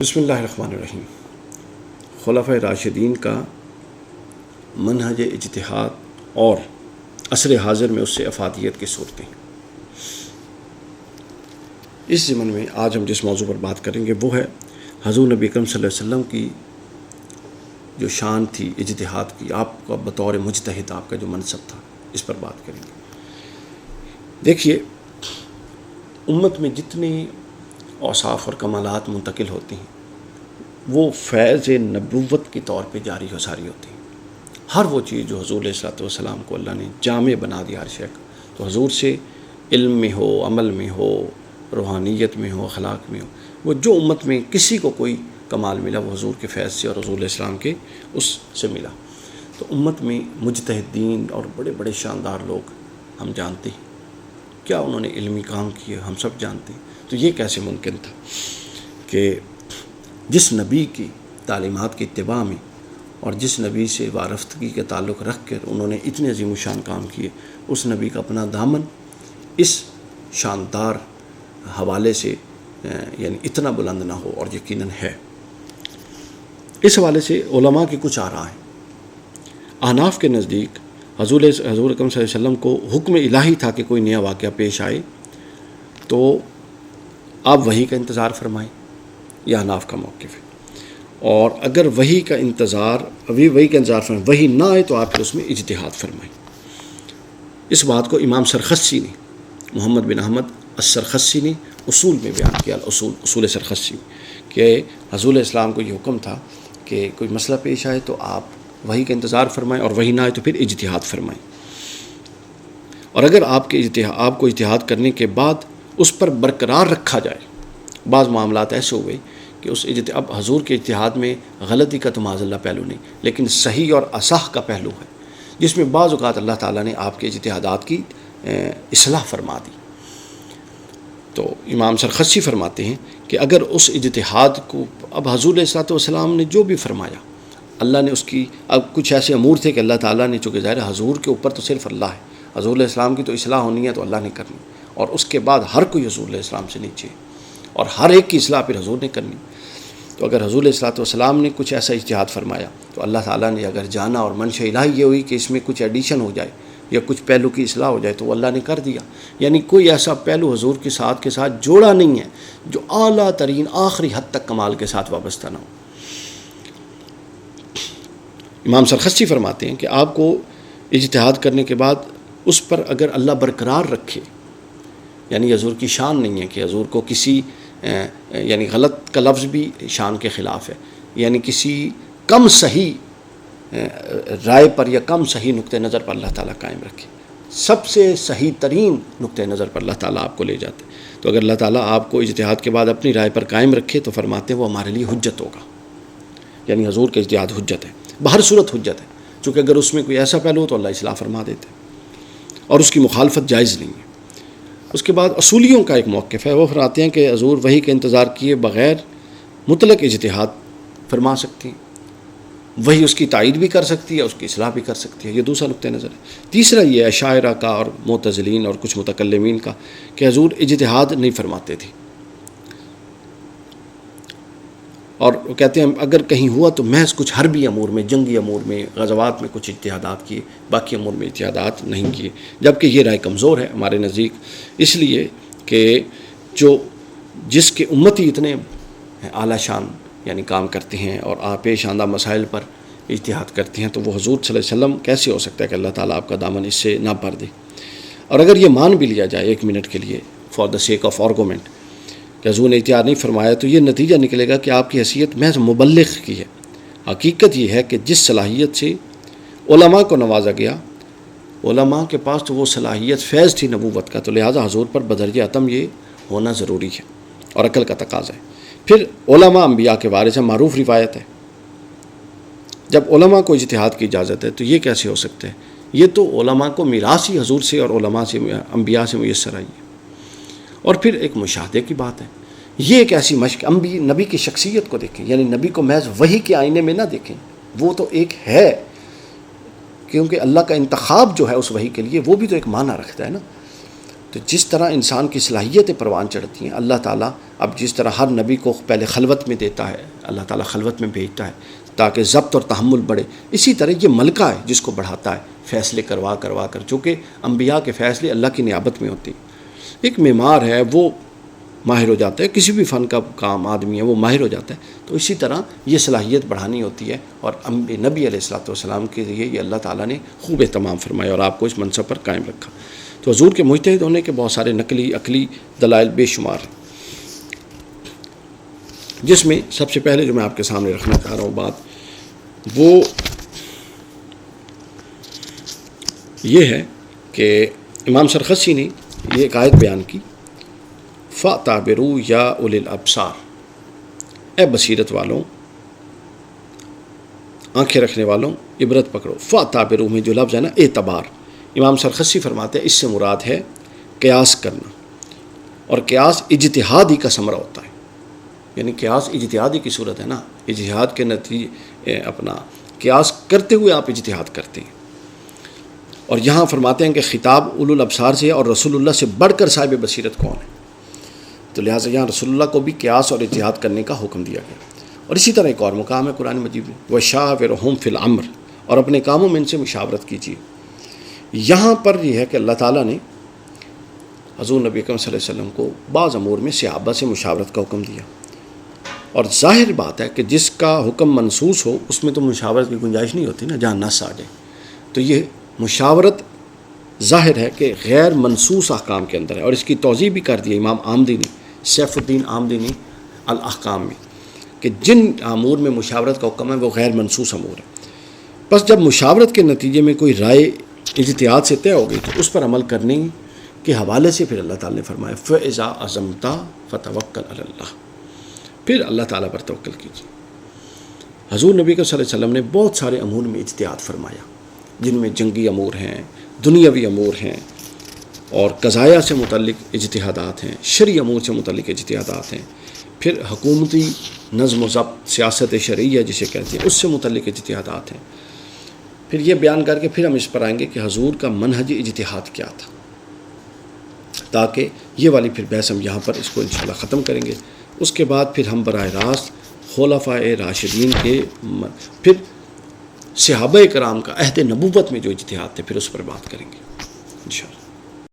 بسم اللہ الرحمن الرحیم۔ خلفائے راشدین کا منہج اجتہاد اور عصر حاضر میں اس سے افادیت کی صورتیں۔ اس ضمن میں آج ہم جس موضوع پر بات کریں گے وہ ہے حضور نبی اکرم صلی اللہ علیہ وسلم کی جو شان تھی اجتہاد کی، آپ کا بطور مجتہد آپ کا جو منصب تھا، اس پر بات کریں گے۔ دیکھیے، امت میں جتنے اوصاف اور کمالات منتقل ہوتی ہیں وہ فیض نبوت کے طور پہ جاری و ساری ہوتی ہیں۔ ہر وہ چیز جو حضور علیہ الصلوۃ والسلام کو اللہ نے جامع بنا دیا ہر شے کا، تو حضور سے علم میں ہو، عمل میں ہو، روحانیت میں ہو، اخلاق میں ہو، وہ جو امت میں کسی کو کوئی کمال ملا وہ حضور کے فیض سے اور حضور علیہ السلام کے اس سے ملا۔ تو امت میں مجتہدین اور بڑے بڑے شاندار لوگ ہم جانتے ہیں، کیا انہوں نے علمی کام کیے ہم سب جانتے ہیں۔ تو یہ کیسے ممکن تھا کہ جس نبی کی تعلیمات کی اتباع میں اور جس نبی سے وارفتگی کا تعلق رکھ کر انہوں نے اتنے عظیم الشان کام کیے، اس نبی کا اپنا دامن اس شاندار حوالے سے یعنی اتنا بلند نہ ہو، اور یقیناً ہے۔ اس حوالے سے علماء کی کچھ آراء ہیں۔ احناف کے نزدیک حضور اکرم صلی اللہ علیہ وسلم کو حکم الہی تھا کہ کوئی نیا واقعہ پیش آئے تو آپ وحی کا انتظار فرمائیں، یہ احناف کا موقف ہے۔ اور اگر وحی کا انتظار فرمائیں، وحی نہ آئے تو آپ اس میں اجتہاد فرمائیں۔ اس بات کو امام سرخسی نے، محمد بن احمد السرخسی نے اصول میں بیان کیا، اصول سرخسی، کہ حضور علیہ السلام کو یہ حکم تھا کہ کوئی مسئلہ پیش آئے تو آپ وحی کا انتظار فرمائیں، اور وحی نہ آئے تو پھر اجتہاد فرمائیں۔ اور اگر آپ کو اجتہاد کرنے کے بعد اس پر برقرار رکھا جائے، بعض معاملات ایسے ہوئے کہ اب حضور کے اجتہاد میں غلطی کا تو معاذ اللہ پہلو نہیں، لیکن صحیح اور اصح کا پہلو ہے، جس میں بعض اوقات اللہ تعالیٰ نے آپ کے اجتہادات کی اصلاح فرما دی۔ تو امام سرخسی فرماتے ہیں کہ اگر اس اجتہاد کو اب حضور علیہ الصلوۃ والسلام نے جو بھی فرمایا، اللہ نے اس کی اب کچھ ایسے امور تھے کہ اللہ تعالیٰ نے، چونکہ ظاہر حضور کے اوپر تو صرف اللہ ہے، حضور علیہ السلام کی تو اصلاح ہونی ہے تو اللہ نے کرنی، اور اس کے بعد ہر کوئی حضور علیہ السلام سے نیچے، اور ہر ایک کی اصلاح پھر حضور نے کرنی۔ تو اگر حضور علیہ الصلوۃ والسلام نے کچھ ایسا اجتہاد فرمایا تو اللہ تعالیٰ نے اگر جانا اور منشا الہی یہ ہوئی کہ اس میں کچھ ایڈیشن ہو جائے یا کچھ پہلو کی اصلاح ہو جائے تو وہ اللہ نے کر دیا، یعنی کوئی ایسا پہلو حضور کے ساتھ جوڑا نہیں ہے جو اعلیٰ ترین آخری حد تک کمال کے ساتھ وابستہ نہ ہو۔ امام سرخسی فرماتے ہیں کہ آپ کو اجتہاد کرنے کے بعد اس پر اگر اللہ برقرار رکھے، یعنی حضور کی شان نہیں ہے کہ حضور کو کسی یعنی غلط کا لفظ بھی شان کے خلاف ہے، یعنی کسی کم صحیح رائے پر یا کم صحیح نقطہ نظر پر اللہ تعالیٰ قائم رکھے، سب سے صحیح ترین نقطہ نظر پر اللہ تعالیٰ آپ کو لے جاتے۔ تو اگر اللہ تعالیٰ آپ کو اجتہاد کے بعد اپنی رائے پر قائم رکھے تو فرماتے ہیں وہ ہمارے لیے حجت ہوگا، یعنی حضور کا اجتہاد حجت ہے، بہر صورت حجت ہے، چونکہ اگر اس میں کوئی ایسا پہلو ہو تو اللہ اصلاح فرما دیتے اور اس کی مخالفت جائز نہیں ہے۔ اس کے بعد اصولیوں کا ایک موقف ہے، وہ فرماتے ہیں کہ حضور وحی کا انتظار کیے بغیر مطلق اجتہاد فرما سکتی ہیں، وحی اس کی تائید بھی کر سکتی ہے، اس کی اصلاح بھی کر سکتی ہے، یہ دوسرا نقطہ نظر ہے۔ تیسرا یہ اشاعرہ کا اور معتزلین اور کچھ متکلمین کا کہ حضور اجتہاد نہیں فرماتے تھے، اور وہ کہتے ہیں اگر کہیں ہوا تو محض کچھ حربی امور میں، جنگی امور میں، غزوات میں کچھ اجتہادات کیے، باقی امور میں اجتہادات نہیں کیے، جبکہ یہ رائے کمزور ہے ہمارے نزدیک، اس لیے کہ جس کے امتی اتنے اعلیٰ شان یعنی کام کرتے ہیں اور پیش آندہ مسائل پر اجتہاد کرتے ہیں، تو وہ حضور صلی اللہ علیہ وسلم کیسے ہو سکتا ہے کہ اللہ تعالیٰ آپ کا دامن اس سے نہ بھر دے۔ اور اگر یہ مان بھی لیا جائے ایک منٹ کے لیے for the sake of argument کہ حضور نے اجتہاد نہیں فرمایا، تو یہ نتیجہ نکلے گا کہ آپ کی حیثیت محض مبلغ کی ہے۔ حقیقت یہ ہے کہ جس صلاحیت سے علماء کو نوازا گیا، علماء کے پاس تو وہ صلاحیت فیض تھی نبوت کا، تو لہٰذا حضور پر بدرجہ اتم یہ ہونا ضروری ہے اور عقل کا تقاضا ہے۔ پھر علماء انبیاء کے بارے سے معروف روایت ہے، جب علماء کو اجتہاد کی اجازت ہے تو یہ کیسے ہو سکتا ہے؟ یہ تو علماء کو میراث ہی حضور سے اور علماء سے، انبیاء سے میسر آئی ہے۔ اور پھر ایک مشاہدے کی بات ہے، یہ ایک ایسی مشق، نبی کی شخصیت کو دیکھیں، یعنی نبی کو محض وحی کے آئینے میں نہ دیکھیں، وہ تو ایک ہے، کیونکہ اللہ کا انتخاب جو ہے اس وحی کے لیے وہ بھی تو ایک معنی رکھتا ہے نا۔ تو جس طرح انسان کی صلاحیتیں پروان چڑھتی ہیں، اللہ تعالیٰ اب جس طرح ہر نبی کو پہلے خلوت میں دیتا ہے، اللہ تعالیٰ خلوت میں بھیجتا ہے تاکہ ضبط اور تحمل بڑھے، اسی طرح یہ ملکہ ہے جس کو بڑھاتا ہے فیصلے کروا کر، چونکہ انبیاء کے فیصلے اللہ کی نیابت میں ہوتے ہیں۔ ایک معمار ہے وہ ماہر ہو جاتا ہے، کسی بھی فن کا کام آدمی ہے وہ ماہر ہو جاتا ہے، تو اسی طرح یہ صلاحیت بڑھانی ہوتی ہے، اور نبی علیہ الصلوۃ والسلام کے ذریعے یہ اللہ تعالیٰ نے خوب اہتمام فرمایا اور آپ کو اس منصب پر قائم رکھا۔ تو حضور کے مجتہد ہونے کے بہت سارے نقلی عقلی دلائل بے شمار ہیں، جس میں سب سے پہلے جو میں آپ کے سامنے رکھنا چاہ رہا ہوں بات وہ یہ ہے کہ امام سرخسی نے یہ ایک آیت بیان کی، فَاعْتَبِرُوا یا اُولِي الْأَبْصَارِ، اے بصیرت والوں، آنکھیں رکھنے والوں، عبرت پکڑو۔ فَاعْتَبِرُوا میں جو لفظ ہے نا اعتبار، امام سرخسی فرماتے ہیں اس سے مراد ہے قیاس کرنا، اور قیاس اجتہادی کا ثمرہ ہوتا ہے، یعنی قیاس اجتہادی کی صورت ہے نا، اجتہاد کے نتیجے اپنا قیاس کرتے ہوئے آپ اجتہاد کرتے ہیں۔ اور یہاں فرماتے ہیں کہ خطاب اولو الابصار سے ہے، اور رسول اللہ سے بڑھ کر صاحب بصیرت کون ہے، تو لہٰذا یہاں رسول اللہ کو بھی قیاس اور اجتہاد کرنے کا حکم دیا گیا۔ اور اسی طرح ایک اور مقام ہے قرآن مجید میں، وَشَاوِرْهُمْ فِي الْأَمْرِ، اور اپنے کاموں میں ان سے مشاورت کیجیے۔ یہاں پر یہ ہے کہ اللہ تعالیٰ نے حضور نبی اکرم صلی اللہ علیہ وسلم کو بعض امور میں صحابہ سے مشاورت کا حکم دیا، اور ظاہر بات ہے کہ جس کا حکم منصوص ہو اس میں تو مشاورت کی گنجائش نہیں ہوتی نا، جہاں نص آ جائے، تو یہ مشاورت ظاہر ہے کہ غیر منصوص احکام کے اندر ہے، اور اس کی توضیح بھی کر دی امام آمدی نے، سیف الدین آمدی نے الاحکام میں، کہ جن امور میں مشاورت کا حکم ہے وہ غیر منصوص امور ہے۔ بس جب مشاورت کے نتیجے میں کوئی رائے اجتہاد سے طے ہو گئی تو اس پر عمل کرنے کے حوالے سے پھر اللہ تعالیٰ نے فرمایا فَإِذَا عَزَمْتَ فَتَوَكَّلْ عَلَى اللَّهِ، پھر اللہ تعالیٰ پر توکل کیجیے۔ حضور نبی صلی اللہ علیہ وسلم نے بہت سارے امور میں اجتہاد فرمایا، جن میں جنگی امور ہیں، دنیاوی امور ہیں، اور قضایا سے متعلق اجتہادات ہیں، شرعی امور سے متعلق اجتہادات ہیں، پھر حکومتی نظم و ضبط، سیاست شرعیہ جسے کہتے ہیں، اس سے متعلق اجتہادات ہیں۔ پھر یہ بیان کر کے پھر ہم اس پر آئیں گے کہ حضور کا منہج اجتہاد کیا تھا، تاکہ یہ والی پھر بحث ہم یہاں پر اس کو انشاءاللہ ختم کریں گے۔ اس کے بعد پھر ہم براہ راست خلفائے راشدین کے، پھر صحابہ کرام کا عہد نبوت میں جو اجتہاد تھے، پھر اس پر بات کریں گے انشاءاللہ۔